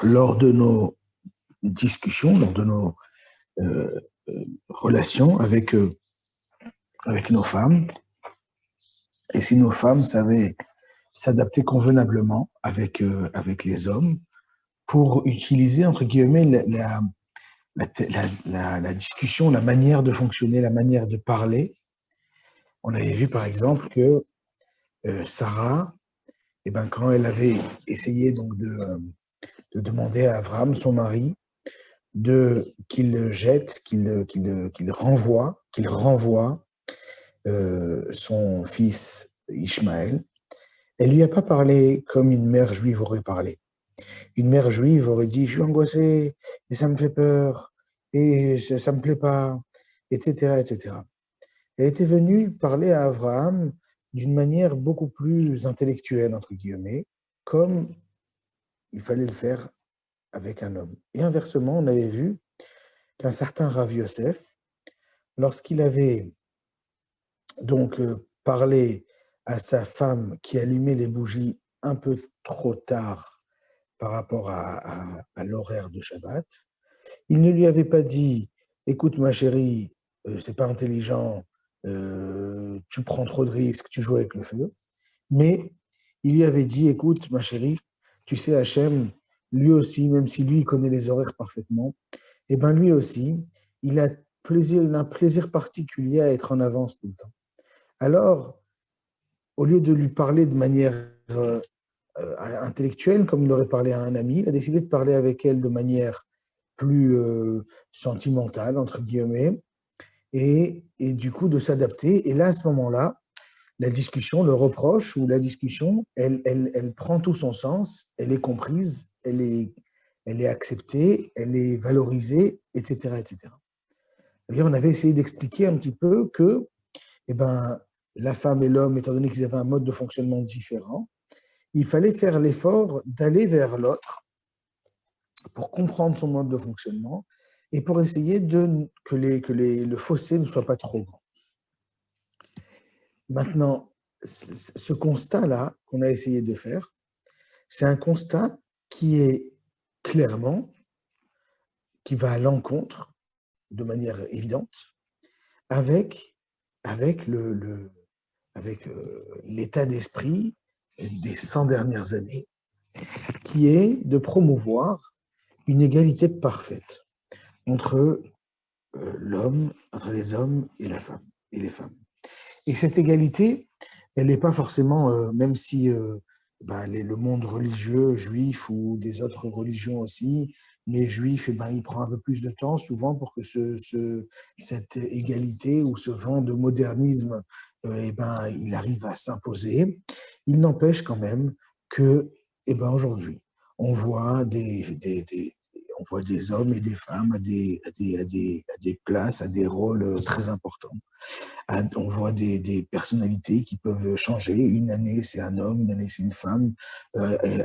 lors de nos discussions, lors de nos euh, relations avec nos femmes, et si nos femmes savaient s'adapter convenablement avec les hommes pour utiliser, entre guillemets, la discussion, la manière de fonctionner, la manière de parler. On avait vu par exemple que Sarah, eh ben, quand elle avait essayé donc de demander à Abraham, son mari, qu'il jette, qu'il renvoie son fils Ishmaël, elle lui a pas parlé comme une mère juive aurait parlé. Une mère juive aurait dit, je suis angoissée, et ça me fait peur, et ça me plaît pas, etc., etc. Elle était venue parler à Abraham d'une manière beaucoup plus intellectuelle, entre guillemets, comme il fallait le faire avec un homme. Et inversement, on avait vu qu'un certain Rav Yosef, lorsqu'il avait donc parlé à sa femme qui allumait les bougies un peu trop tard par rapport à l'horaire de Shabbat, il ne lui avait pas dit, écoute ma chérie, c'est pas intelligent, tu prends trop de risques, tu joues avec le feu, mais il lui avait dit, écoute ma chérie, tu sais Hachem, lui aussi, même si lui il connaît les horaires parfaitement, et ben lui aussi, il a il a un plaisir particulier à être en avance tout le temps. Alors, au lieu de lui parler de manière intellectuelle, comme il aurait parlé à un ami, il a décidé de parler avec elle de manière plus sentimentale, entre guillemets, et du coup de s'adapter. Et là, à ce moment-là, la discussion, le reproche ou la discussion, elle prend tout son sens, elle est comprise, elle est acceptée, elle est valorisée, etc., etc. Et on avait essayé d'expliquer un petit peu que eh ben, la femme et l'homme, étant donné qu'ils avaient un mode de fonctionnement différent, il fallait faire l'effort d'aller vers l'autre pour comprendre son mode de fonctionnement et pour essayer le fossé ne soit pas trop grand. Maintenant, ce constat-là qu'on a essayé de faire, c'est un constat qui est clairement, qui va à l'encontre, de manière évidente, avec, avec l'état d'esprit des 100 dernières années, qui est de promouvoir une égalité parfaite entre l'homme, entre les hommes et la femme, et les femmes. Et cette égalité, elle n'est pas forcément, même si le monde religieux juif ou des autres religions aussi, les juifs, il prend un peu plus de temps souvent pour que cette égalité ou ce vent de modernisme, il arrive à s'imposer. Il n'empêche quand même que, aujourd'hui, on voit on voit des hommes et des femmes à des places, à des rôles très importants. On voit des personnalités qui peuvent changer. Une année, c'est un homme, une année, c'est une femme,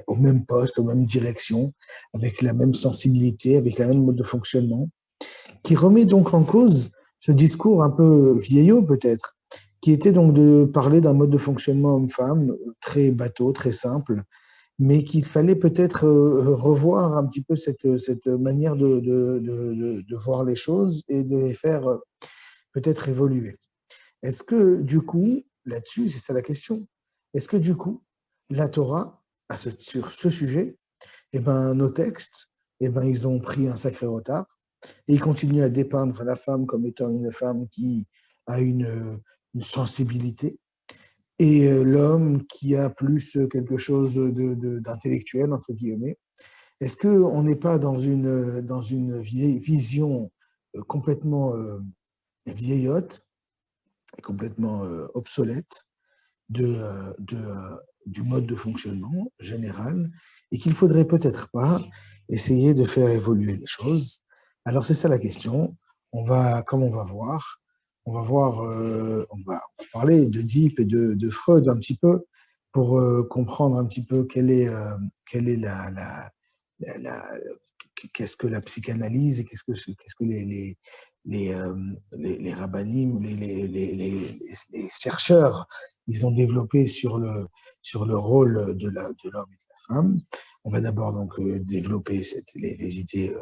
au même poste, aux mêmes directions, avec la même sensibilité, avec la même mode de fonctionnement, qui remet donc en cause ce discours un peu vieillot peut-être, qui était donc de parler d'un mode de fonctionnement homme-femme très bateau, très simple, mais qu'il fallait peut-être revoir un petit peu cette manière de voir les choses et de les faire peut-être évoluer. Est-ce que du coup, là-dessus, c'est ça la question, est-ce que du coup, la Torah, sur ce sujet, nos textes, ils ont pris un sacré retard et ils continuent à dépeindre la femme comme étant une femme qui a une sensibilité et l'homme qui a plus quelque chose d'intellectuel, entre guillemets. Est-ce qu'on n'est pas dans une vision complètement vieillotte complètement obsolète du mode de fonctionnement général et qu'il ne faudrait peut-être pas essayer de faire évoluer les choses. Alors c'est ça la question. Comme on va voir, on va parler de Deep et de Freud un petit peu pour comprendre un petit peu quelle est qu'est-ce que la psychanalyse et qu'est-ce que les rabbinim, les chercheurs, ils ont développé sur le rôle de l'homme et de la femme. On va d'abord donc développer les idées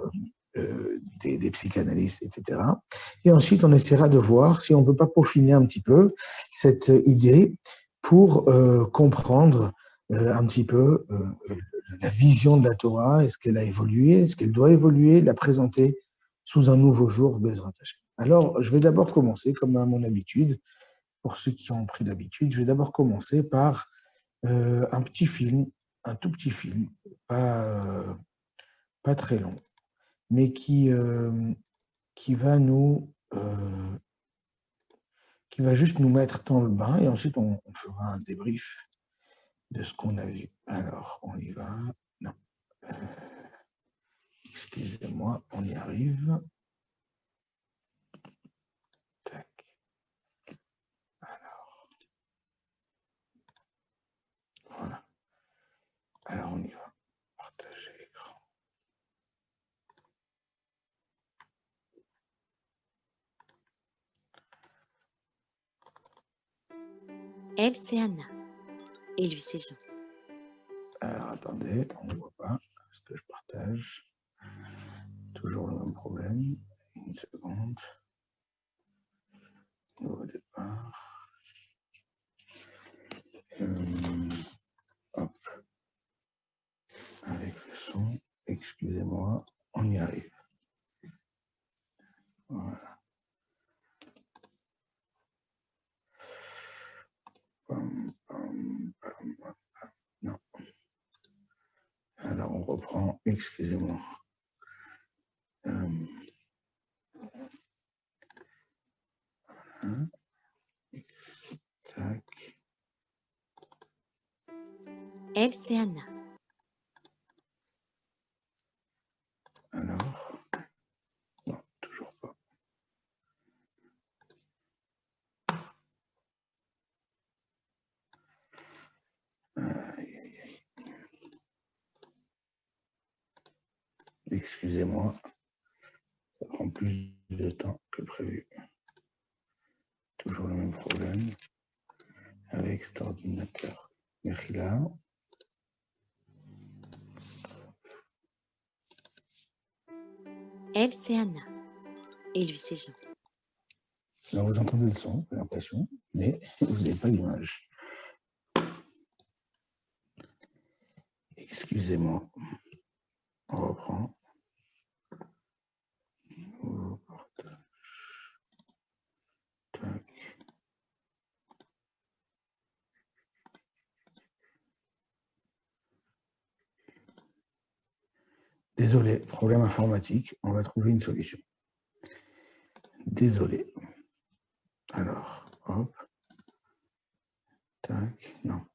des psychanalystes, etc. Et ensuite, on essaiera de voir si on ne peut pas peaufiner un petit peu cette idée pour comprendre un petit peu la vision de la Torah. Est-ce qu'elle a évolué? Est-ce qu'elle doit évoluer? La présenter sous un nouveau jour, Bezrat Hashem. Alors, je vais d'abord commencer, comme à mon habitude, pour ceux qui ont pris l'habitude, je vais d'abord commencer par un petit film, un tout petit film, pas très long, mais qui va qui va juste nous mettre dans le bain et ensuite on fera un débrief de ce qu'on a vu. Alors, on y va. Non. Excusez-moi, on y arrive. Tac. Alors, voilà. Alors, on y va. Partager l'écran. Elle, c'est Anna. Et lui, c'est Jean. Alors, attendez, on ne voit pas ce que je partage. Toujours le même problème. Une seconde. Au départ. Hop. Avec le son. Excusez-moi, on y arrive. Voilà. Non. Alors, on reprend. Excusez-moi. Tac. Elle, c'est Anna. Alors. Non, toujours pas. Excusez-moi. Ça prend plus de temps que prévu. Toujours le même problème avec cet ordinateur. Merci là. Elle, c'est Anna. Et lui, c'est Jean. Là, vous entendez le son, j'ai l'impression, mais vous n'avez pas l'image. Excusez-moi. On reprend. Tac. Désolé, problème informatique. On va trouver une solution. Désolé. Alors, hop. Tac. Non.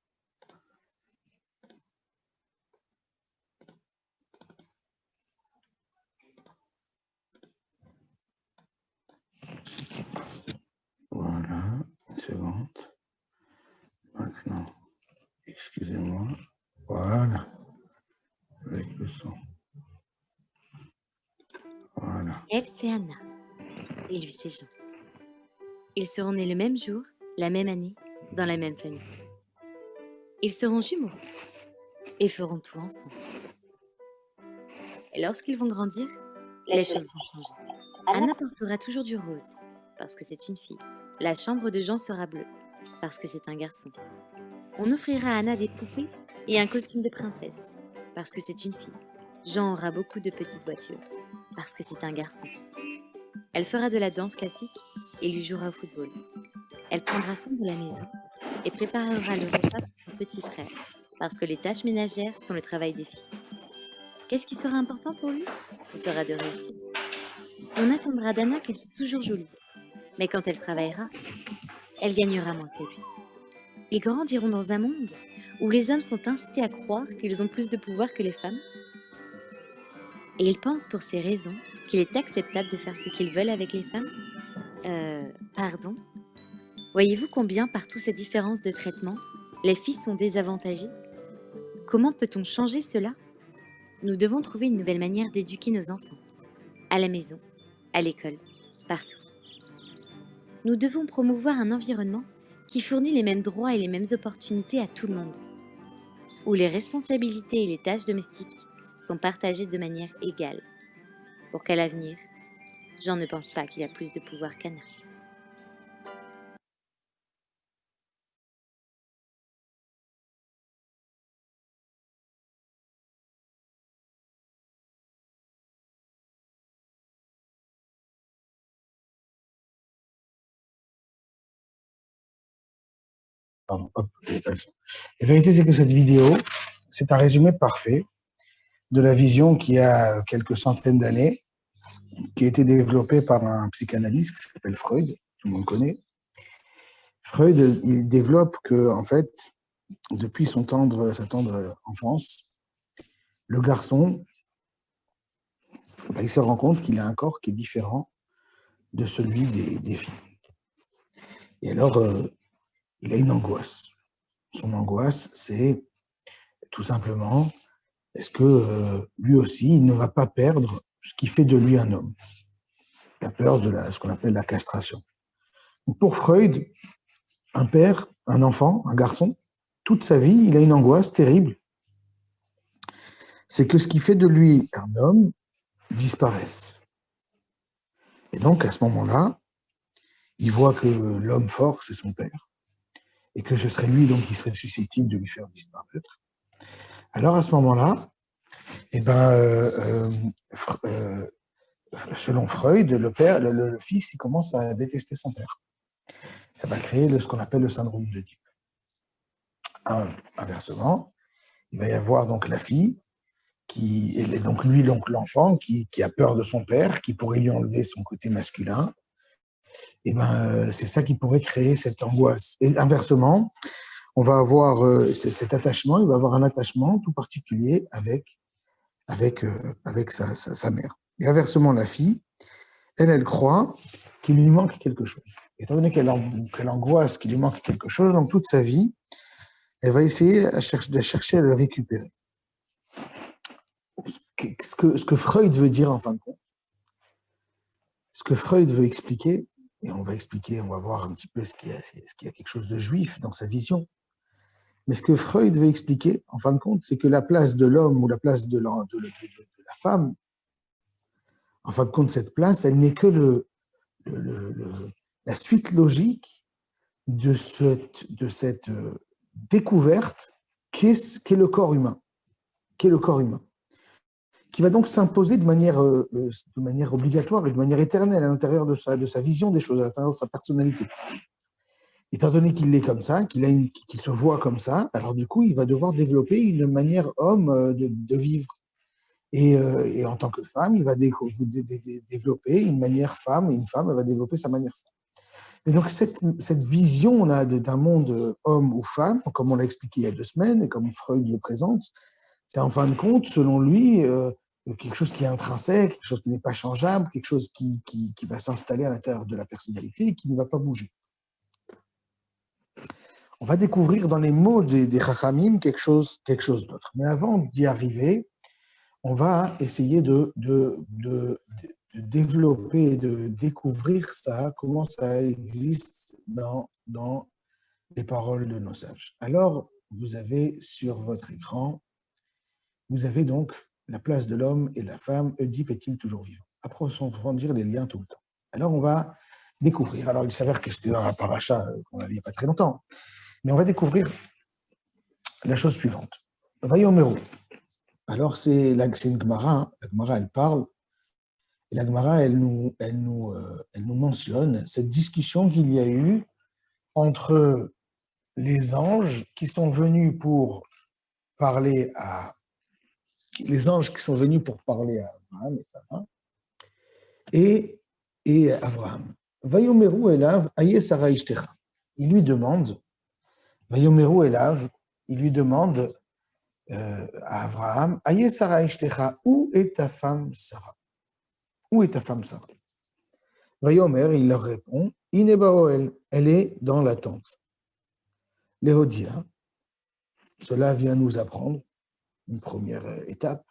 Voilà. Une seconde. Maintenant, excusez-moi. Voilà. Avec le son. Voilà. Elle, c'est Anna. Et lui, c'est Jean. Ils seront nés le même jour, la même année, dans la même famille. Ils seront jumeaux et feront tout ensemble. Et lorsqu'ils vont grandir, les choses vont changer. Anna portera toujours du rose, parce que c'est une fille. La chambre de Jean sera bleue, parce que c'est un garçon. On offrira à Anna des poupées et un costume de princesse, parce que c'est une fille. Jean aura beaucoup de petites voitures, parce que c'est un garçon. Elle fera de la danse classique et lui jouera au football. Elle prendra soin de la maison et préparera le repas pour son petit frère, parce que les tâches ménagères sont le travail des filles. Qu'est-ce qui sera important pour lui? Ce sera de réussir. On attendra d'Anna qu'elle soit toujours jolie, mais quand elle travaillera, elle gagnera moins que lui. Ils grandiront dans un monde où les hommes sont incités à croire qu'ils ont plus de pouvoir que les femmes. Et ils pensent pour ces raisons qu'il est acceptable de faire ce qu'ils veulent avec les femmes. Pardon? Voyez-vous combien, par toutes ces différences de traitement, les filles sont désavantagées? Comment peut-on changer cela? Nous devons trouver une nouvelle manière d'éduquer nos enfants. À la maison, à l'école, partout. Nous devons promouvoir un environnement qui fournit les mêmes droits et les mêmes opportunités à tout le monde. où les responsabilités et les tâches domestiques sont partagées de manière égale. Pour qu'à l'avenir, Jean ne pense pas qu'il a plus de pouvoir qu'Anna. Pardon, hop, la vérité, c'est que cette vidéo, c'est un résumé parfait de la vision qui a quelques centaines d'années, qui a été développée par un psychanalyste qui s'appelle Freud, tout le monde connaît. Freud, il développe que, en fait, depuis sa tendre enfance, le garçon, il se rend compte qu'il a un corps qui est différent de celui des filles. Et alors, il a une angoisse. Son angoisse, c'est tout simplement, est-ce que lui aussi, il ne va pas perdre ce qui fait de lui un homme? La peur de ce qu'on appelle la castration. Donc pour Freud, un père, un enfant, un garçon, toute sa vie, il a une angoisse terrible. C'est que ce qui fait de lui un homme disparaisse. Et donc, à ce moment-là, il voit que l'homme fort, c'est son père, et que ce serait lui donc qui serait susceptible de lui faire disparaître. Alors, à ce moment-là, eh ben, selon Freud, le fils, il commence à détester son père. Ça va créer ce qu'on appelle le syndrome d'Oedipe. Inversement, il va y avoir donc la fille, et donc lui, l'enfant, qui a peur de son père, qui pourrait lui enlever son côté masculin. Et ben, c'est ça qui pourrait créer cette angoisse. Et inversement, on va avoir cet attachement, il va avoir un attachement tout particulier avec sa mère. Et inversement, la fille, elle croit qu'il lui manque quelque chose. Étant donné qu'elle angoisse qu'il lui manque quelque chose, donc toute sa vie, elle va essayer de chercher à le récupérer. Ce que Freud veut dire en fin de compte, ce que Freud veut expliquer, et on va voir un petit peu ce qu'il y a quelque chose de juif dans sa vision. Mais ce que Freud veut expliquer, en fin de compte, c'est que la place de l'homme ou la place de la femme, en fin de compte, cette place, elle n'est que la suite logique de cette découverte qu'est le corps humain, qui va donc s'imposer de manière obligatoire et de manière éternelle à l'intérieur de sa vision des choses, à l'intérieur de sa personnalité. Étant donné qu'il est comme ça, qu'il se voit comme ça, alors du coup, il va devoir développer une manière homme de vivre. Et en tant que femme, il va développer une manière femme, et une femme, elle va développer sa manière femme. Et donc, cette vision-là d'un monde homme ou femme, comme on l'a expliqué il y a 2 semaines, et comme Freud le présente, c'est en fin de compte, selon lui, quelque chose qui est intrinsèque, quelque chose qui n'est pas changeable, quelque chose qui va s'installer à l'intérieur de la personnalité et qui ne va pas bouger. On va découvrir dans les mots des Chachamim quelque chose d'autre. Mais avant d'y arriver, on va essayer de développer, de découvrir ça, comment ça existe dans les paroles de nos sages. Alors, vous avez sur votre écran, vous avez donc la place de l'homme et la femme. Oedipe est-il toujours vivant? Approfondir les liens tout le temps. Alors, on va découvrir. Alors, il s'avère que c'était dans la paracha qu'on a lu il n'y a pas très longtemps. Mais on va découvrir la chose suivante. Vayomeru. Alors, c'est une Gemara. La Gemara, elle parle. Et la Gemara, elle nous mentionne cette discussion qu'il y a eu entre les anges qui sont venus pour parler à Abraham et Sarah et Abraham. Vayomeru elav aye Sarah ishtecha. Il lui demande, Vayomeru elav, il lui demande à Abraham, aye Sarah ishtecha, où est ta femme Sarah? Où est ta femme Sarah? Vayomer, il leur répond, Inebaoel, elle est dans la tente. Léodia, cela vient nous apprendre, une première étape,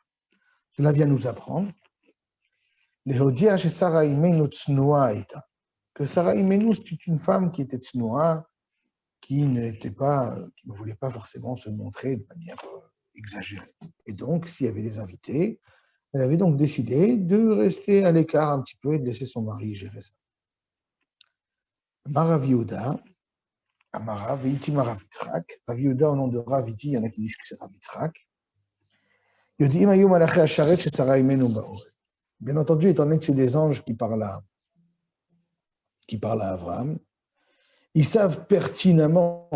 cela vient nous apprendre, Léodia chez Sarah Imenu tsnoa ita, que Sarah Imenu, c'est une femme qui était tsnoa, qui ne voulait pas forcément se montrer de manière exagéré. Et donc, s'il y avait des invités, elle avait donc décidé de rester à l'écart un petit peu et de laisser son mari gérer ça. Rav Yehuda, Amara, Viti Rav Yitzhak. Rav Yehuda au nom de Rav Viti, il y en a qui disent que c'est Rav Yitzhak. Yodim Ayum Malachi Asharet chez Sarah Imenu Baorel. Bien entendu, étant donné que c'est des anges qui parlent à Abraham, ils savent pertinemment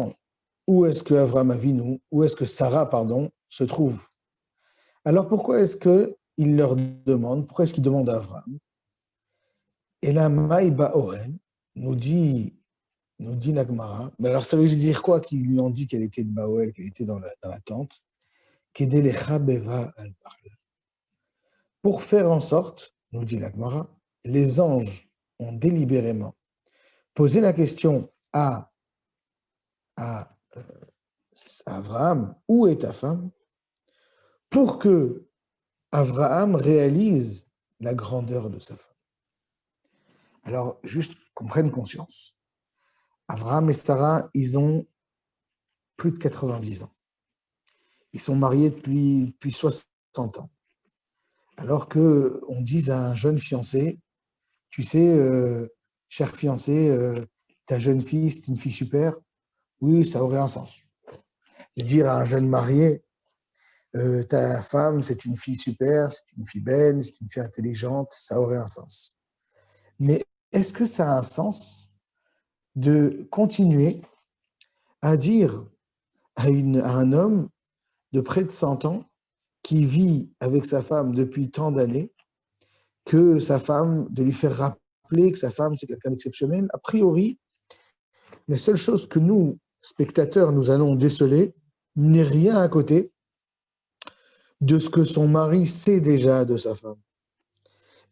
où est-ce que Abraham Avinu, où est-ce que Sarah, pardon, se trouve. Alors pourquoi est-ce qu'ils leur demandent, pourquoi est-ce qu'ils demandent à Abraham? Et là, Maï Baorel nous dit la Gemara, mais alors ça veut dire quoi qu'ils lui ont dit qu'elle était de Baorel, qu'elle était dans la tente? Pour faire en sorte, nous dit la Gemara, les anges ont délibérément posé la question à Abraham, où est ta femme? Pour que Abraham réalise la grandeur de sa femme. Alors, juste qu'on prenne conscience. Abraham et Sarah, ils ont plus de 90 ans. Ils sont mariés depuis 60 ans. Alors qu'on dise à un jeune fiancé, tu sais, cher fiancé, ta jeune fille, c'est une fille super, oui, ça aurait un sens. Et dire à un jeune marié, ta femme, c'est une fille super, c'est une fille belle, c'est une fille intelligente, ça aurait un sens. Mais est-ce que ça a un sens de continuer à dire à un homme de près de 100 ans qui vit avec sa femme depuis tant d'années que sa femme, de lui faire rappeler que sa femme, c'est quelqu'un d'exceptionnel? A priori, la seule chose que nous, spectateurs, nous allons déceler n'est rien à côté de ce que son mari sait déjà de sa femme.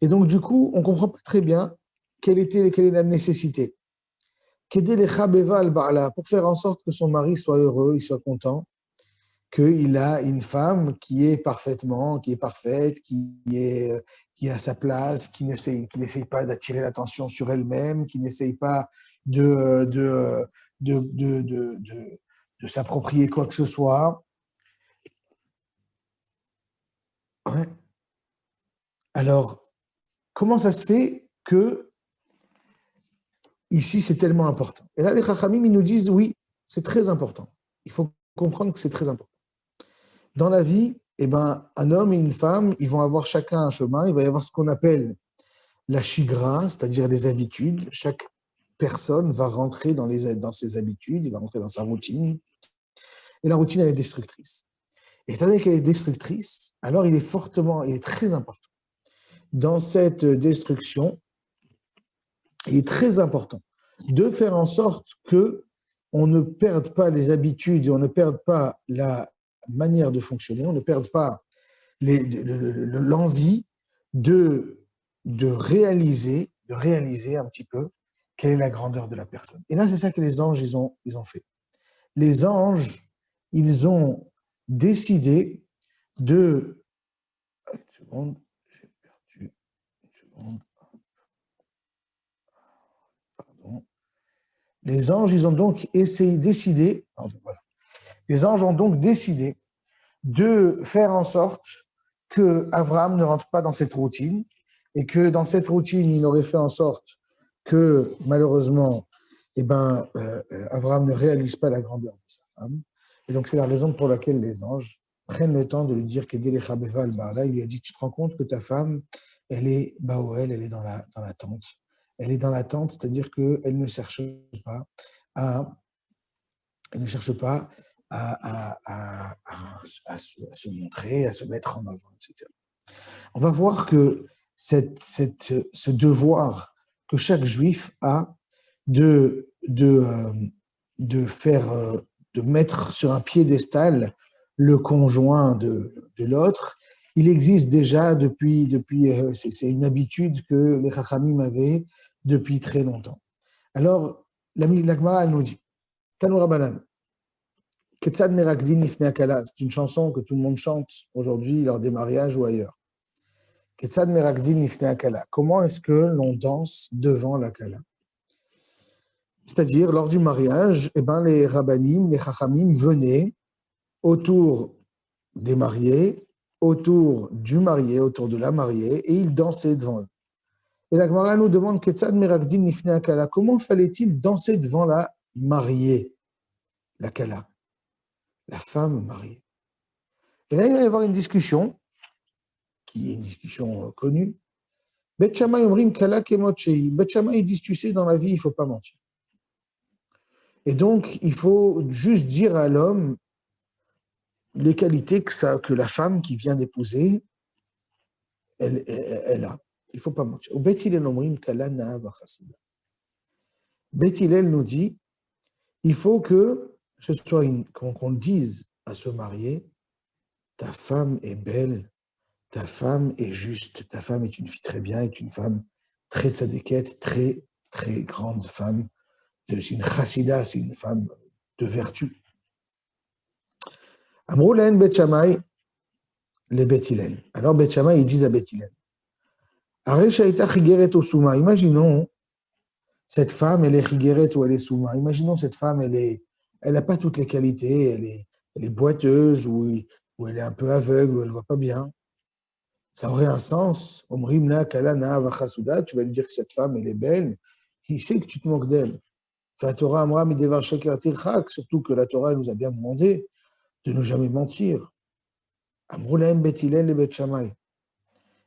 Et donc, du coup, on ne comprend pas très bien quelle est la nécessité. Pour faire en sorte que son mari soit heureux, il soit content, qu'il a une femme qui est parfaite, qui a sa place, qui n'essaye pas d'attirer l'attention sur elle-même, qui n'essaye pas de s'approprier quoi que ce soit. Ouais. Alors, comment ça se fait que ici c'est tellement important? Et là, les Chachamim, ils nous disent oui, c'est très important. Il faut comprendre que c'est très important. Dans la vie, un homme et une femme, ils vont avoir chacun un chemin. Il va y avoir ce qu'on appelle la shigra, c'est-à-dire les habitudes. Chaque personne va rentrer dans ses habitudes, il va rentrer dans sa routine. Et la routine, elle est destructrice. Et étant donné qu'elle est destructrice, alors il est très important. Dans cette destruction, il est très important de faire en sorte que on ne perde pas les habitudes, on ne perde pas la manière de fonctionner, on ne perde pas l'envie de réaliser un petit peu quelle est la grandeur de la personne. Et là, c'est ça que les anges, ils ont fait. Les anges, ils ont décidé de... Une seconde, j'ai perdu une seconde. Pardon. Les anges, ils ont donc décidé... Pardon, voilà. Les anges ont donc décidé de faire en sorte que Abraham ne rentre pas dans cette routine et que dans cette routine, il aurait fait en sorte que malheureusement, Abraham ne réalise pas la grandeur de sa femme. Et donc, c'est la raison pour laquelle les anges prennent le temps de lui dire qu'il lui a dit, tu te rends compte que ta femme, elle est Baoel, elle est dans la tente. Elle est dans la tente, c'est-à-dire qu'elle ne cherche pas à se montrer, à se mettre en avant, etc. On va voir que ce devoir que chaque juif a de mettre sur un piédestal le conjoint de l'autre, il existe déjà depuis c'est une habitude que les Chachamim avaient depuis très longtemps. Alors, la Gemara nous dit, Tanu Rabbanan, Ketzad Merakdim Ifnei Akala, c'est une chanson que tout le monde chante aujourd'hui lors des mariages ou ailleurs. Ketzad Merakdim Ifnei Akala, comment est-ce que l'on danse devant la Kala? C'est-à-dire, lors du mariage, les rabbanim, les chachamim venaient autour des mariés autour du marié, autour de la mariée, et ils dansaient devant eux. Et la Gemara nous demande comment fallait-il danser devant la mariée, la kala, la femme mariée. Et là, il va y avoir une discussion, qui est une discussion connue. Bet Shammai omrim kala kemot shei. Bet Shammai, ils disent, tu sais, dans la vie, il ne faut pas mentir. Et donc, il faut juste dire à l'homme les qualités que la femme qui vient d'épouser, elle a. Il ne faut pas mentir. Au Bet Hillel omrim kala na'ava chasuda. Bet Hillel nous dit, il faut que ce soit qu'on dise à se marier, ta femme est belle, ta femme est juste, ta femme est une fille très bien, est une femme très tzadékette, très, très grande femme. C'est une chassida, c'est une femme de vertu. Amrou lahen Bet Shammai, les Bet Hillel. Alors Bet Shammai, ils disent à Bet Hillel, Are shaita chigeret o souma. Imaginons, cette femme, elle est chigeret ou elle est souma. Imaginons, cette femme, elle n'a pas toutes les qualités, elle est boiteuse, ou elle est un peu aveugle, ou elle ne voit pas bien. Ça aurait un sens. Omrimna kalana vachasuda, tu vas lui dire que cette femme, elle est belle. Il sait que tu te moques d'elle. Torah amra midevar sheker tirchak, surtout que la Torah nous a bien demandé de ne jamais mentir. Amrou lahem Bet Hillel et Bet Shammai.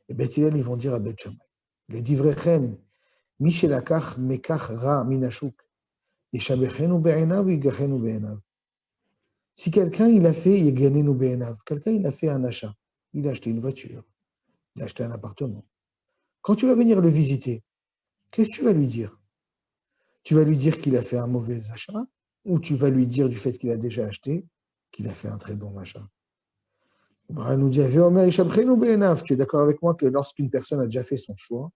Et Bet Hillel, ils vont dire à Bet Shammai, les divrechem, mi shelakach mekach ra minashuk, yeshabechenu be'enav, yigachenu be'enav. Si quelqu'un, il a fait yeganenu be'enav, quelqu'un, il a fait un achat, il a acheté une voiture, il a acheté un appartement. Quand tu vas venir le visiter, qu'est-ce que tu vas lui dire? Tu vas lui dire qu'il a fait un mauvais achat, ou tu vas lui dire du fait qu'il a déjà acheté, qu'il a fait un très bon achat? On nous dit, tu es d'accord avec moi que lorsqu'une personne a déjà fait son choix,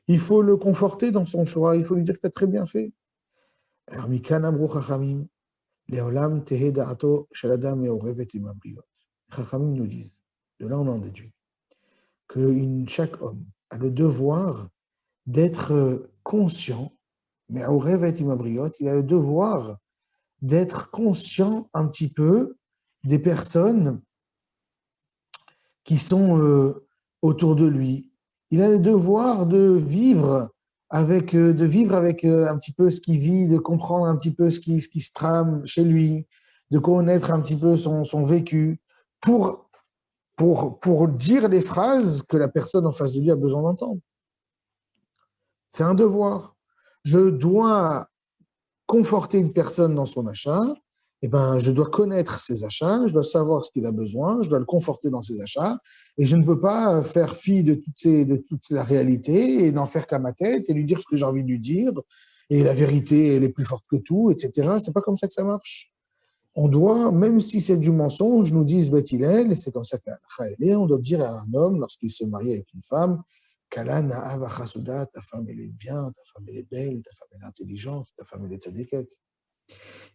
il faut le conforter dans son choix, il faut lui dire que tu as très bien fait. Alors, Mikan Amrou Chachamim, Leolam Tehe Da'ato Shaladam Meorevet Imabriot. Chachamim nous disent, de là on en déduit, que chaque homme a le devoir d'être conscient, mais Meorevet Imabriot, il a le devoir d'être conscient un petit peu des personnes qui sont autour de lui. Il a le devoir de vivre avec un petit peu ce qu'il vit, de comprendre un petit peu ce qui se trame chez lui, de connaître un petit peu son vécu, pour dire les phrases que la personne en face de lui a besoin d'entendre. C'est un devoir. Je dois conforter une personne dans son achat, eh ben, je dois connaître ses achats, je dois savoir ce qu'il a besoin, je dois le conforter dans ses achats, et je ne peux pas faire fi de toute la réalité et n'en faire qu'à ma tête et lui dire ce que j'ai envie de lui dire, et la vérité, elle est plus forte que tout, etc. C'est pas comme ça que ça marche. On doit, même si c'est du mensonge, nous disent Bet Hillel, et c'est comme ça que la halakha est, on doit dire à un homme, lorsqu'il se marie avec une femme, Kala na'ava chasuda, ta femme elle est bien, ta femme elle est belle, ta femme elle est intelligente, ta femme elle est tzadékette.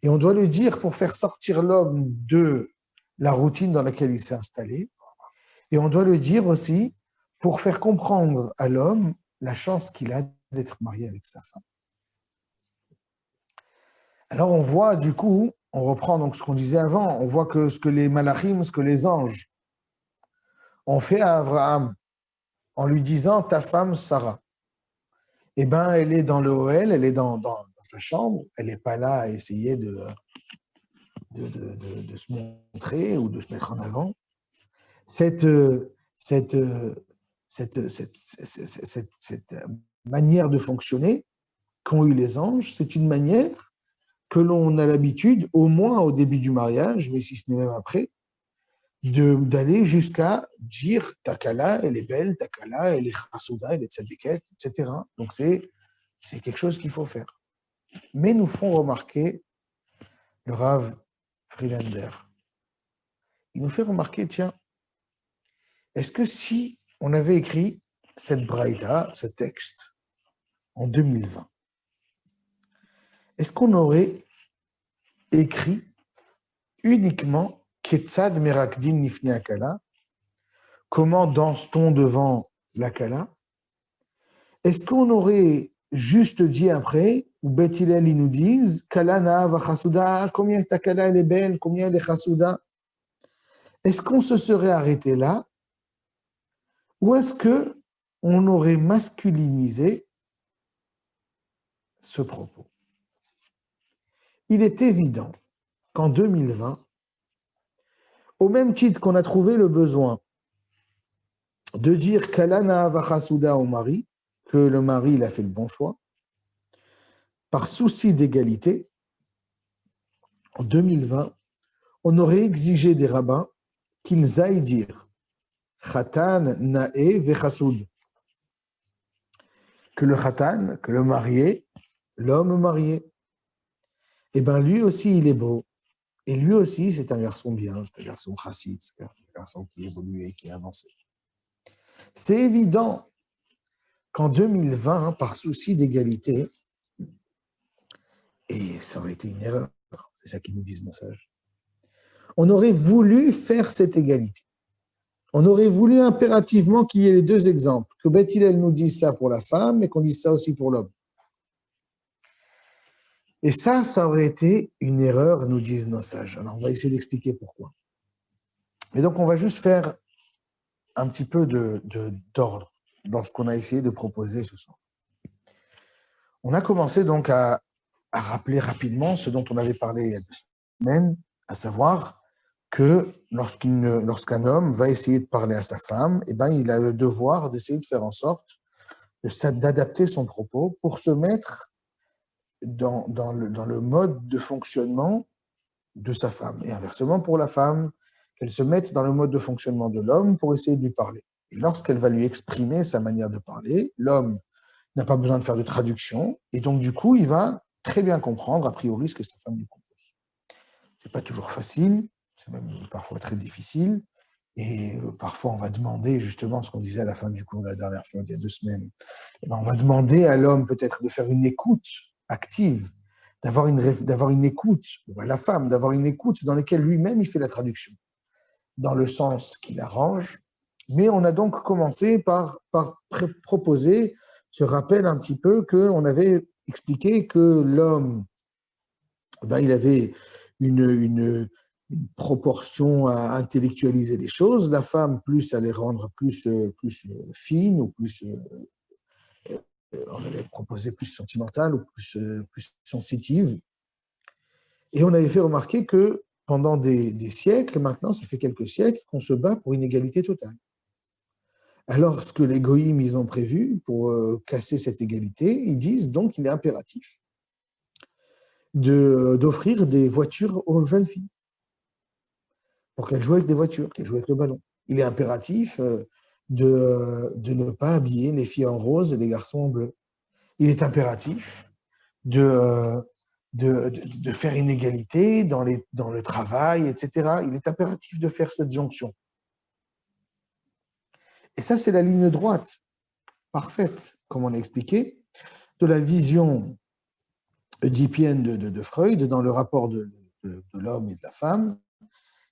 Et on doit le dire pour faire sortir l'homme de la routine dans laquelle il s'est installé. Et on doit le dire aussi pour faire comprendre à l'homme la chance qu'il a d'être marié avec sa femme. Alors on voit du coup, on reprend donc ce qu'on disait avant, on voit que ce que les malachim, ce que les anges ont fait à Abraham en lui disant ta femme Sarah, eh bien elle est dans le Ohel, elle est dans sa chambre, elle n'est pas là à essayer de se montrer ou de se mettre en avant. Cette manière de fonctionner qu'ont eu les anges, c'est une manière que l'on a l'habitude, au moins au début du mariage, mais si ce n'est même après, d'aller jusqu'à dire Takala, elle est belle, Takala, elle est chasouda, elle est tzadékette, etc. Donc c'est quelque chose qu'il faut faire. Mais nous font remarquer le Rav Friedlander. Il nous fait remarquer, tiens, est-ce que si on avait écrit cette braïda, ce texte, en 2020, est-ce qu'on aurait écrit uniquement Ketzad Merakdin Nifni Akala, comment danse-t-on devant la Kala? Est-ce qu'on aurait juste dit après, ou Bet Hillel ils nous disent, Kala Na'ava Chasuda, combien ta Kala elle est belle, combien elle est Chasuda? est-ce qu'on se serait arrêté là ou est-ce qu'on aurait masculinisé ce propos? Il est évident qu'en 2020, au même titre qu'on a trouvé le besoin de dire qu'Alana Vachasuda au mari, que le mari il a fait le bon choix, par souci d'égalité, en 2020, on aurait exigé des rabbins qu'ils aillent dire Khatan, Nae, Vechasoud. Que le Khatan, que le marié, l'homme marié, eh bien lui aussi il est beau. Et lui aussi c'est un garçon bien, c'est un garçon chassid, c'est un garçon qui évolue, qui est avancé. C'est évident qu'en 2020, par souci d'égalité, et ça aurait été une erreur, c'est ça qu'ils nous disent nos sages, on aurait voulu faire cette égalité. On aurait voulu impérativement qu'il y ait les deux exemples, que Beth Hillel nous dise ça pour la femme et qu'on dise ça aussi pour l'homme. Et ça aurait été une erreur, nous disent nos sages. Alors on va essayer d'expliquer pourquoi. Et donc on va juste faire un petit peu d'ordre dans ce qu'on a essayé de proposer ce soir. On a commencé donc à rappeler rapidement ce dont on avait parlé il y a 2 semaines, à savoir que lorsqu'un homme va essayer de parler à sa femme, eh ben, il a le devoir d'essayer de faire en sorte d'adapter son propos pour se mettre dans le mode de fonctionnement de sa femme. Et inversement, pour la femme, qu'elle se mette dans le mode de fonctionnement de l'homme pour essayer de lui parler. Et lorsqu'elle va lui exprimer sa manière de parler, l'homme n'a pas besoin de faire de traduction, et donc du coup, il va très bien comprendre, a priori, ce que sa femme lui propose. Ce n'est pas toujours facile, c'est même parfois très difficile, et parfois on va demander, justement, ce qu'on disait à la fin du cours de la dernière fois, il y a 2 semaines, et ben on va demander à l'homme peut-être de faire une écoute active, d'avoir une écoute, ou à la femme, d'avoir une écoute dans laquelle lui-même il fait la traduction, dans le sens qu'il arrange. Mais on a donc commencé par proposer ce rappel un petit peu qu'on avait expliqué que l'homme, ben, il avait une proportion à intellectualiser les choses, la femme plus à les rendre plus fines ou plus, on avait proposé plus sentimentales ou plus sensitives. Et on avait fait remarquer que pendant des siècles, maintenant, ça fait quelques siècles, qu'on se bat pour une égalité totale. Alors, ce que les goïms, ils ont prévu pour casser cette égalité, ils disent donc qu'il est impératif d'offrir des voitures aux jeunes filles pour qu'elles jouent avec des voitures, qu'elles jouent avec le ballon. Il est impératif de ne pas habiller les filles en rose et les garçons en bleu. Il est impératif de faire une égalité dans le travail, etc. Il est impératif de faire cette jonction. Et ça, c'est la ligne droite, parfaite, comme on l'a expliqué, de la vision oedipienne de Freud dans le rapport de l'homme et de la femme,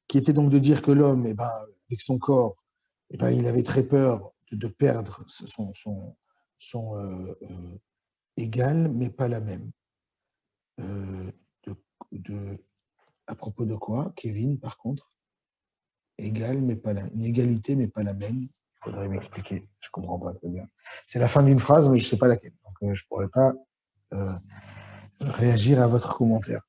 qui était donc de dire que l'homme, eh ben, avec son corps, eh ben, il avait très peur de perdre son égal, mais pas la même. À propos de quoi, Kevin, par contre, égal, mais pas une égalité, mais pas la même. Il faudrait m'expliquer, je ne comprends pas très bien. C'est la fin d'une phrase, mais je ne sais pas laquelle. Donc, je ne pourrais pas réagir à votre commentaire.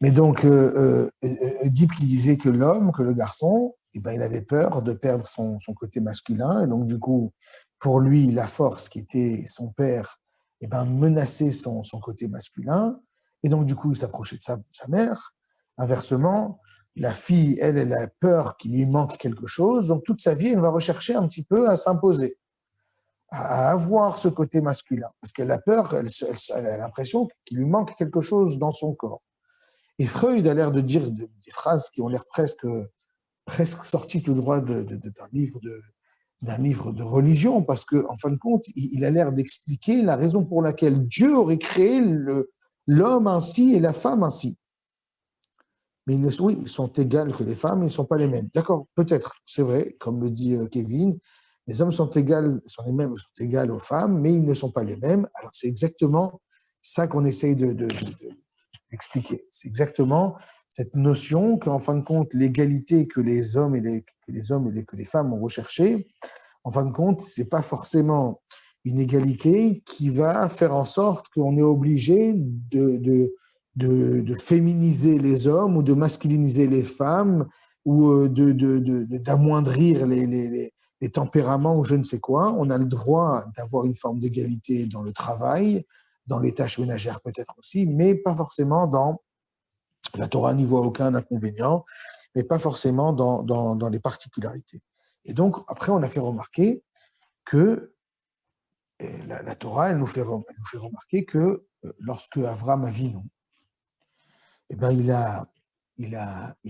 Mais donc, Oedipe qui disait que l'homme, que le garçon, eh ben, il avait peur de perdre son côté masculin. Et donc, du coup, pour lui, la force qui était son père, eh ben, menaçait son côté masculin. Et donc, du coup, il s'approchait de sa mère. Inversement, la fille, elle a peur qu'il lui manque quelque chose. Donc, toute sa vie, elle va rechercher un petit peu à s'imposer, à avoir ce côté masculin. Parce qu'elle a peur, elle a l'impression qu'il lui manque quelque chose dans son corps. Et Freud a l'air de dire des phrases qui ont l'air presque sorties tout droit d'un livre de religion, parce qu'en fin de compte, il a l'air d'expliquer la raison pour laquelle Dieu aurait créé l'homme ainsi et la femme ainsi. Mais oui, ils sont égaux que les femmes, ils ne sont pas les mêmes. D'accord, peut-être, c'est vrai, comme le dit Kevin, les hommes sont égaux aux femmes, mais ils ne sont pas les mêmes. Alors c'est exactement ça qu'on essaye d'expliquer. C'est exactement cette notion qu'en fin de compte, l'égalité que les hommes que les femmes ont recherchée, en fin de compte, ce n'est pas forcément une égalité qui va faire en sorte qu'on est obligé de féminiser les hommes ou de masculiniser les femmes ou d'amoindrir les tempéraments ou je ne sais quoi. On a le droit d'avoir une forme d'égalité dans le travail, dans les tâches ménagères peut-être aussi, mais pas forcément dans... La Torah n'y voit aucun inconvénient, mais pas forcément dans les particularités. Et donc, après, on a fait remarquer que la Torah, elle nous fait remarquer que lorsque Avram Avinu, eh ben, il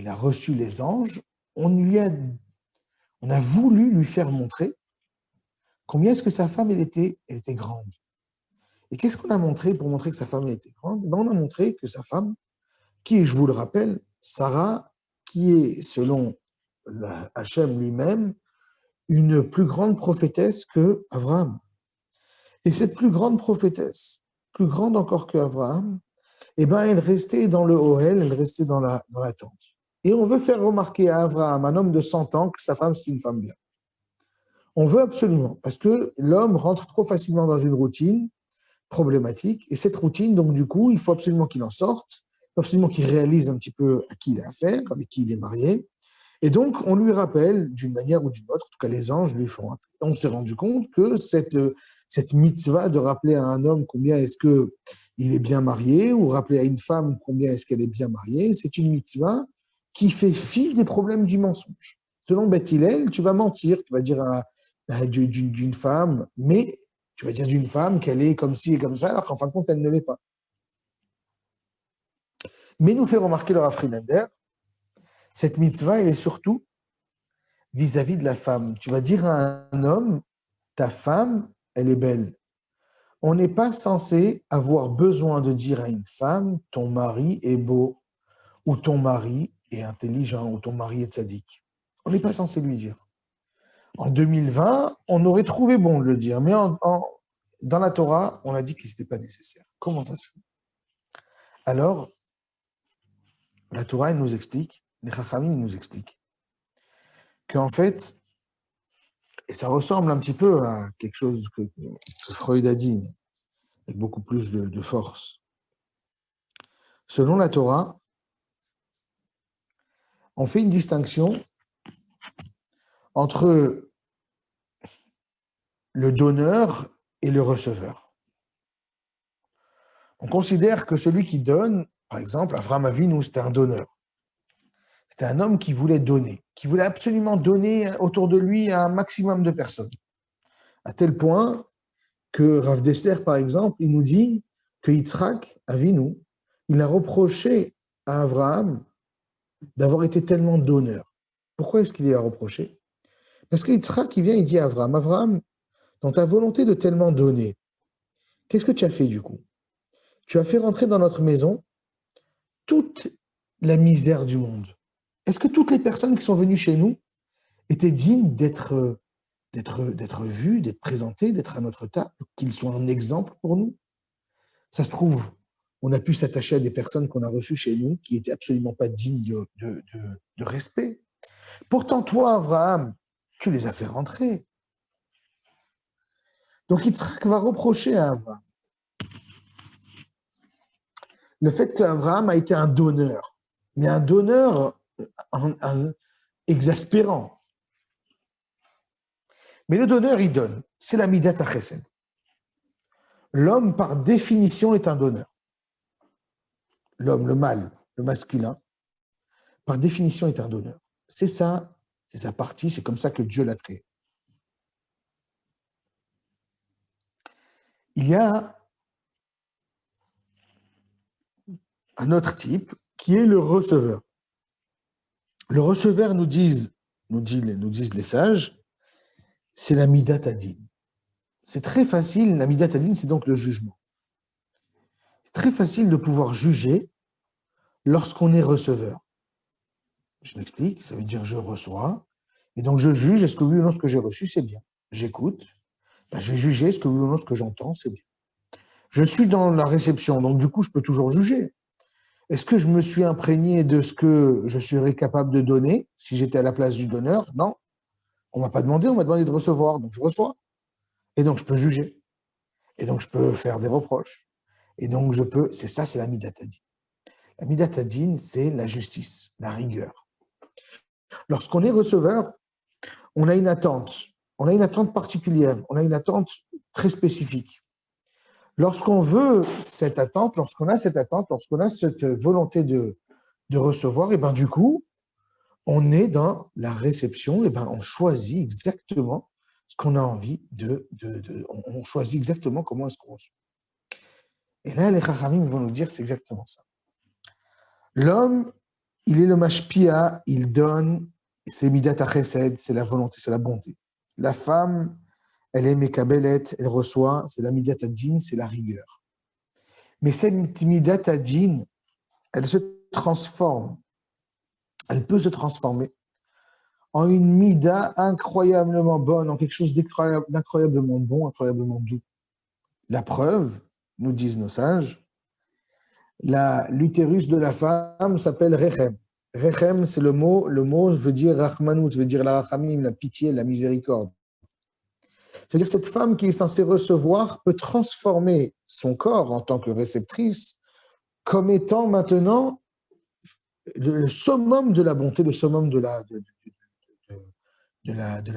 a reçu les anges, on a voulu lui faire montrer combien est-ce que sa femme, elle était grande. Et qu'est-ce qu'on a montré pour montrer que sa femme était grande? Ben, on a montré que sa femme, qui est, je vous le rappelle, Sarah, qui est, selon Hachem lui-même, une plus grande prophétesse que Abraham. Et cette plus grande prophétesse, plus grande encore que Abraham, eh ben, elle restait dans le Ohel, elle restait dans la tente. Et on veut faire remarquer à Abraham, un homme de 100 ans, que sa femme, c'est une femme bien. On veut absolument, parce que l'homme rentre trop facilement dans une routine problématique, et cette routine, donc du coup, il faut absolument qu'il en sorte, il faut absolument qu'il réalise un petit peu à qui il a affaire, avec qui il est marié, et donc on lui rappelle d'une manière ou d'une autre, en tout cas les anges lui font rappeler. On s'est rendu compte que cette mitzvah de rappeler à un homme combien est-ce qu'il est bien marié, ou rappeler à une femme combien est-ce qu'elle est bien mariée, c'est une mitzvah qui fait fi des problèmes du mensonge. Selon Beth Hillel, tu vas mentir, tu vas dire d'une femme, mais tu vas dire d'une femme qu'elle est comme ci et comme ça, alors qu'en fin de compte, elle ne l'est pas. Mais nous fait remarquer le Rav Friedlander, cette mitzvah, elle est surtout vis-à-vis de la femme. Tu vas dire à un homme, ta femme, elle est belle. On n'est pas censé avoir besoin de dire à une femme, ton mari est beau, ou ton mari est intelligent, ou ton mari est tzaddik. On n'est pas censé lui dire. En 2020, on aurait trouvé bon de le dire, mais dans la Torah, on a dit que ce n'était pas nécessaire. Comment ça se fait? Alors, la Torah, elle nous explique, les Chachamim nous expliquent, qu'en fait, et ça ressemble un petit peu à quelque chose que Freud a dit, avec beaucoup plus de force. Selon la Torah, on fait une distinction entre le donneur et le receveur. On considère que celui qui donne, par exemple, Avraham Avinu, c'était un donneur. C'était un homme qui voulait donner, qui voulait absolument donner autour de lui à un maximum de personnes. À tel point que Rav Dessler, par exemple, il nous dit que Yitzhak Avinu, il a reproché à Avraham d'avoir été tellement donneur. Pourquoi est-ce qu'il lui a reproché? Parce que Yitzhak, il vient, il dit à Avraham, Avraham, dans ta volonté de tellement donner, qu'est-ce que tu as fait du coup? Tu as fait rentrer dans notre maison toute la misère du monde. Est-ce que toutes les personnes qui sont venues chez nous étaient dignes d'être vues, d'être présentées, d'être à notre table, qu'ils soient un exemple pour nous? Ça se trouve, on a pu s'attacher à des personnes qu'on a reçues chez nous qui n'étaient absolument pas dignes de respect. Pourtant, toi, Avraham, tu les as fait rentrer. Donc, Yitzhak va reprocher à Avraham le fait qu'Avraham a été un donneur, mais un donneur exaspérant. Mais le donneur, il donne. C'est la midat ha-chesed. L'homme, par définition, est un donneur. L'homme, le mâle, le masculin, par définition, est un donneur. C'est ça, c'est sa partie, c'est comme ça que Dieu l'a créé. Il y a un autre type qui est le receveur. Le receveur, nous disent les sages, c'est la midat hadin. C'est très facile, la midat hadin, c'est donc le jugement. C'est très facile de pouvoir juger lorsqu'on est receveur. Je m'explique, ça veut dire je reçois, et donc je juge, est-ce que oui ou non ce que j'ai reçu, c'est bien. J'écoute, je vais juger, est-ce que oui ou non ce que j'entends, c'est bien. Je suis dans la réception, donc du coup, je peux toujours juger. Est-ce que je me suis imprégné de ce que je serais capable de donner si j'étais à la place du donneur? Non. On ne m'a pas demandé, on m'a demandé de recevoir. Donc, je reçois. Et donc, je peux juger. Et donc, je peux faire des reproches. Et donc, je peux. C'est ça, c'est la Midat Hadin. La Midat Hadin, c'est la justice, la rigueur. Lorsqu'on est receveur, on a une attente. On a une attente particulière. On a une attente très spécifique. Lorsqu'on veut cette attente, lorsqu'on a cette volonté de recevoir, et ben du coup, on est dans la réception, et ben on choisit exactement ce qu'on a envie on choisit exactement comment est-ce qu'on reçoit. Et là, les Chachamim vont nous dire c'est exactement ça. L'homme, il est le mashpia, il donne, c'est midat chesed, c'est la volonté, c'est la bonté. La femme, elle est mekabelet, elle reçoit, c'est la midat hadin, c'est la rigueur. Mais cette midat hadin, elle se transforme, elle peut se transformer en une mida incroyablement bonne, en quelque chose d'incroyablement bon, incroyablement doux. La preuve, nous disent nos sages, l'utérus de la femme s'appelle Rechem. Rechem, c'est le mot veut dire Rachmanout, veut dire la Rachamim, la pitié, la miséricorde. C'est-à-dire cette femme qui est censée recevoir peut transformer son corps en tant que réceptrice comme étant maintenant le summum de la bonté, le summum de la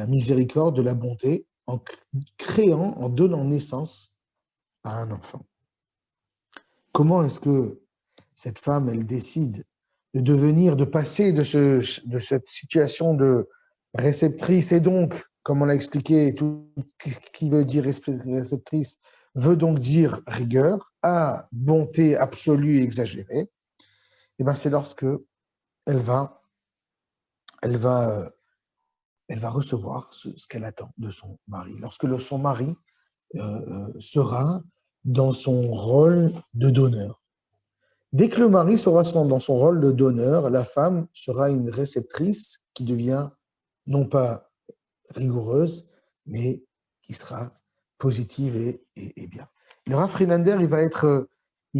miséricorde, de la bonté, en créant, en donnant naissance à un enfant. Comment est-ce que cette femme, elle décide de passer de cette situation de réceptrice, et donc, comme on l'a expliqué, tout qui veut dire réceptrice veut donc dire rigueur, à bonté absolue et exagérée, et ben c'est lorsque elle va recevoir ce qu'elle attend de son mari. Lorsque son mari sera dans son rôle de donneur. Dès que le mari sera dans son rôle de donneur, la femme sera une réceptrice qui devient non pas rigoureuse, mais qui sera positive et bien. Le Rav Friedlander, il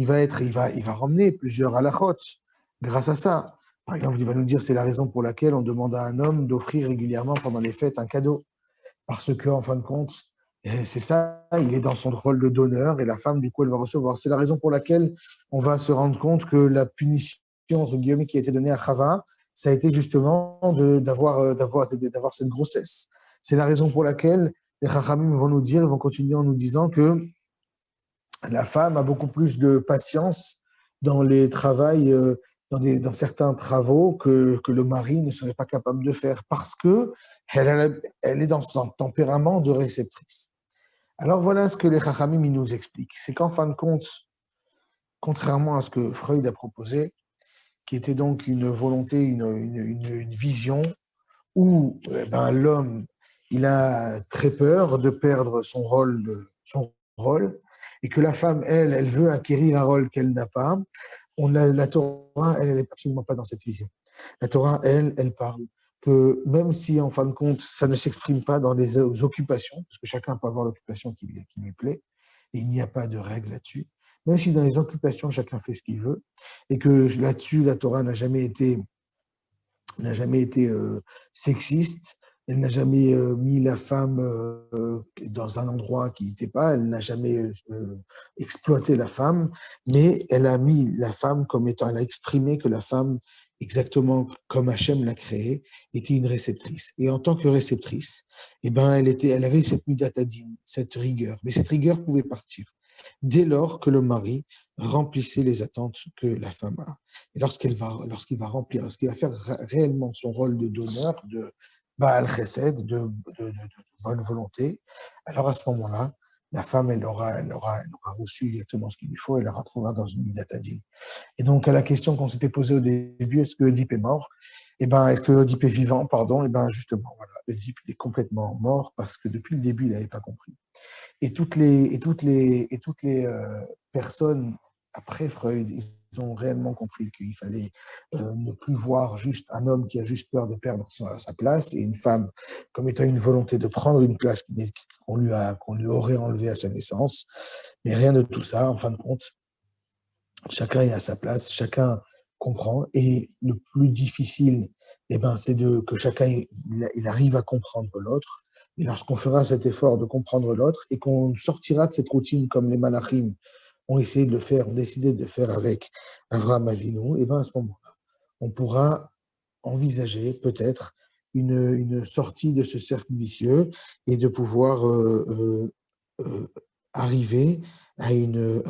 va ramener plusieurs halakhot grâce à ça. Par exemple, il va nous dire c'est la raison pour laquelle on demande à un homme d'offrir régulièrement pendant les fêtes un cadeau. Parce que, en fin de compte, c'est ça, il est dans son rôle de donneur et la femme, du coup, elle va recevoir. C'est la raison pour laquelle on va se rendre compte que la punition, entre guillemets, qui a été donnée à Chava, ça a été justement d'avoir cette grossesse. C'est la raison pour laquelle les Chachamim vont nous dire, ils vont continuer en nous disant que la femme a beaucoup plus de patience dans les travails, dans certains travaux que le mari ne serait pas capable de faire parce que elle est dans son tempérament de réceptrice. Alors voilà ce que les Chachamim nous expliquent. C'est qu'en fin de compte, contrairement à ce que Freud a proposé, qui était donc une volonté, une vision où l'homme, il a très peur de perdre son rôle, et que la femme, elle veut acquérir un rôle qu'elle n'a pas. La Torah, elle n'est absolument pas dans cette vision. La Torah, elle parle que même si, en fin de compte, ça ne s'exprime pas dans les occupations, parce que chacun peut avoir l'occupation qui lui plaît, et il n'y a pas de règle là-dessus, même si dans les occupations, chacun fait ce qu'il veut, et que là-dessus, la Torah n'a jamais été sexiste, elle n'a jamais mis la femme dans un endroit qui n'était pas, elle n'a jamais exploité la femme, mais elle a mis la femme comme étant, elle a exprimé que la femme, exactement comme Hachem l'a créée, était une réceptrice. Et en tant que réceptrice, elle avait cette midat hadin, cette rigueur, mais cette rigueur pouvait partir dès lors que le mari remplissait les attentes que la femme a. Et lorsqu'il va faire réellement son rôle de donneur, de Baal Chesed, de bonne volonté, alors à ce moment-là, la femme, elle aura reçu exactement ce qu'il lui faut, elle la retrouvera dans une midat hadin. Et donc, à la question qu'on s'était posée au début, est-ce que Oedipe est mort? Est-ce que Oedipe est vivant, pardon? Justement, voilà, Oedipe est complètement mort parce que depuis le début, il n'avait pas compris. Et toutes les personnes après Freud, ils ont réellement compris qu'il fallait ne plus voir juste un homme qui a juste peur de perdre sa place et une femme comme étant une volonté de prendre une place qu'on lui aurait enlevée à sa naissance. Mais rien de tout ça, en fin de compte. Chacun est à sa place, chacun comprend. Et le plus difficile, c'est que chacun il arrive à comprendre l'autre. Et lorsqu'on fera cet effort de comprendre l'autre et qu'on sortira de cette routine comme les malachim ont essayé de le faire, ont décidé de le faire avec Avraham Avinu, à ce moment-là, on pourra envisager peut-être une sortie de ce cercle vicieux et de pouvoir arriver à une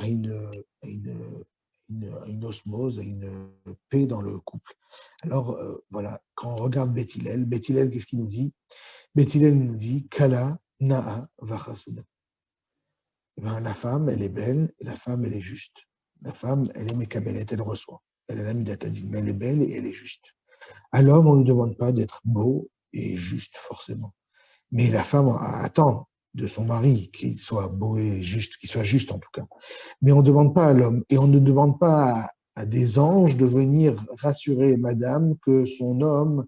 osmose, à une paix dans le couple. Alors, voilà, quand on regarde Beth Hillel, qu'est-ce qu'il nous dit? Beth Hillel nous dit Kala Na'a Vachasuda. La femme, elle est belle, et la femme, elle est juste. La femme, elle est Mekabelet, elle reçoit. Elle a la midatadine, mais elle est belle et elle est juste. À l'homme, on ne lui demande pas d'être beau et juste, forcément. Mais la femme attend de son mari qu'il soit beau et juste, qu'il soit juste en tout cas. Mais on ne demande pas à l'homme, et on ne demande pas à des anges de venir rassurer madame que son homme,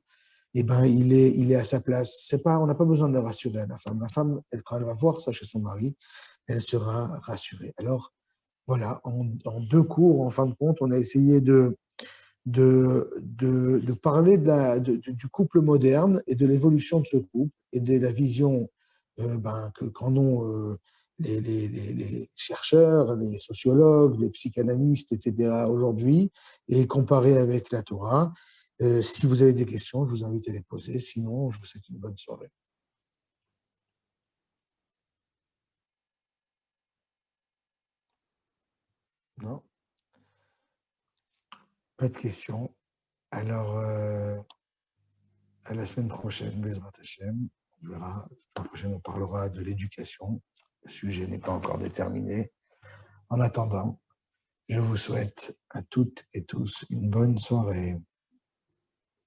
il est à sa place. C'est pas, on n'a pas besoin de le rassurer à la femme. La femme, quand elle va voir ça chez son mari, elle sera rassurée. Alors, voilà, en deux cours, en fin de compte, on a essayé de parler du couple moderne et de l'évolution de ce couple et de la vision qu'en ont les chercheurs, les sociologues, les psychanalystes, etc. aujourd'hui, et comparer avec la Torah. Si vous avez des questions, je vous invite à les poser. Sinon, je vous souhaite une bonne soirée. Non? Pas de questions. Alors, à la semaine prochaine, Bezrat Hashem, on verra. La semaine prochaine, on parlera de l'éducation. Le sujet n'est pas encore déterminé. En attendant, je vous souhaite à toutes et tous une bonne soirée.